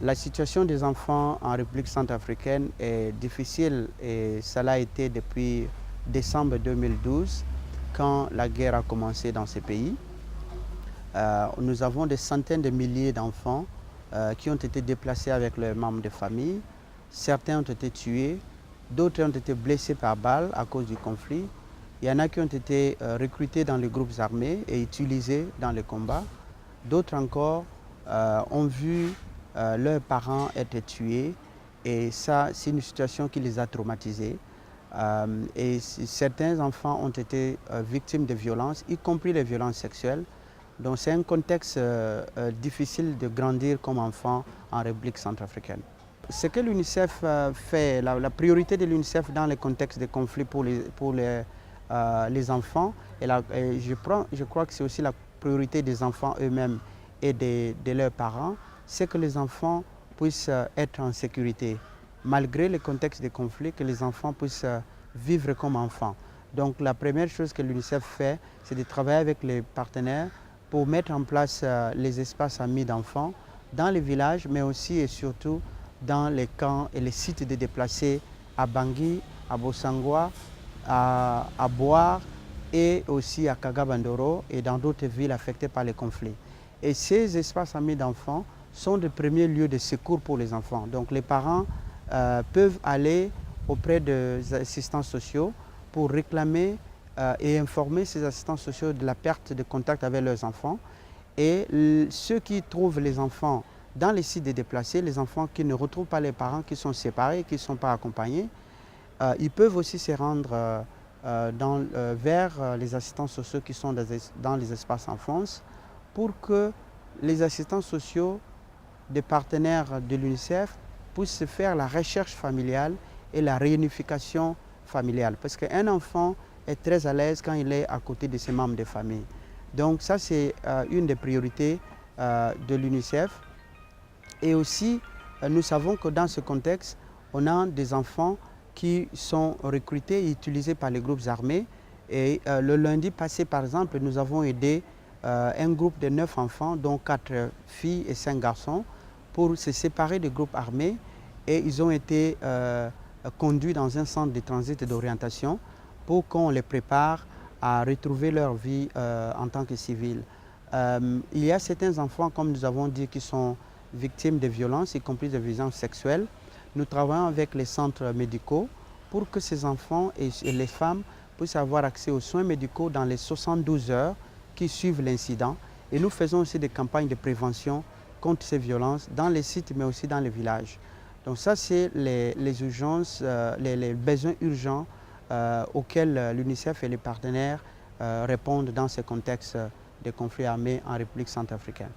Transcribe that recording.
La situation des enfants en République centrafricaine est difficile et cela a été depuis décembre 2012 quand la guerre a commencé dans ces pays. Nous avons des centaines de milliers d'enfants qui ont été déplacés avec leurs membres de famille. Certains ont été tués, d'autres ont été blessés par balle à cause du conflit. Il y en a qui ont été recrutés dans les groupes armés et utilisés dans les combats. D'autres encore ont vu leurs parents être tués et ça, c'est une situation qui les a traumatisés. Et certains enfants ont été victimes de violences, y compris les violences sexuelles. Donc c'est un contexte difficile de grandir comme enfant en République centrafricaine. Ce que l'UNICEF fait, la priorité de l'UNICEF dans les contextes de conflits pour les enfants, et je crois que c'est aussi la priorité des enfants eux-mêmes et de leurs parents, c'est que les enfants puissent être en sécurité. Malgré les contextes de conflit, que les enfants puissent vivre comme enfants. Donc la première chose que l'UNICEF fait, c'est de travailler avec les partenaires pour mettre en place les espaces amis d'enfants dans les villages, mais aussi et surtout dans les camps et les sites de déplacés à Bangui, à Bossangoa, à Boar et aussi à Kagabandoro et dans d'autres villes affectées par les conflits. Et ces espaces amis d'enfants sont de premiers lieux de secours pour les enfants. Donc les parents peuvent aller auprès des assistants sociaux pour réclamer et informer ces assistants sociaux de la perte de contact avec leurs enfants. Et ceux qui trouvent les enfants dans les sites de déplacés, les enfants qui ne retrouvent pas les parents, qui sont séparés, qui ne sont pas accompagnés, ils peuvent aussi se rendre vers les assistants sociaux qui sont dans les espaces enfance pour que les assistants sociaux des partenaires de l'UNICEF puissent faire la recherche familiale et la réunification familiale. Parce qu'un enfant est très à l'aise quand il est à côté de ses membres de famille. Donc ça, c'est une des priorités de l'UNICEF. Et aussi, nous savons que dans ce contexte, on a des enfants qui sont recrutés et utilisés par les groupes armés. Et le lundi passé, par exemple, nous avons aidé un groupe de 9 enfants, dont 4 filles et 5 garçons, pour se séparer des groupes armés. Et ils ont été conduits dans un centre de transit et d'orientation pour qu'on les prépare à retrouver leur vie en tant que civils. Il y a certains enfants, comme nous avons dit, qui sont victimes de violences, y compris de violences sexuelles. Nous travaillons avec les centres médicaux pour que ces enfants et les femmes puissent avoir accès aux soins médicaux dans les 72 heures qui suivent l'incident. Et nous faisons aussi des campagnes de prévention contre ces violences dans les sites mais aussi dans les villages. Donc ça, c'est les urgences, les besoins urgents auxquels l'UNICEF et les partenaires répondent dans ce contexte de conflits armés en République centrafricaine.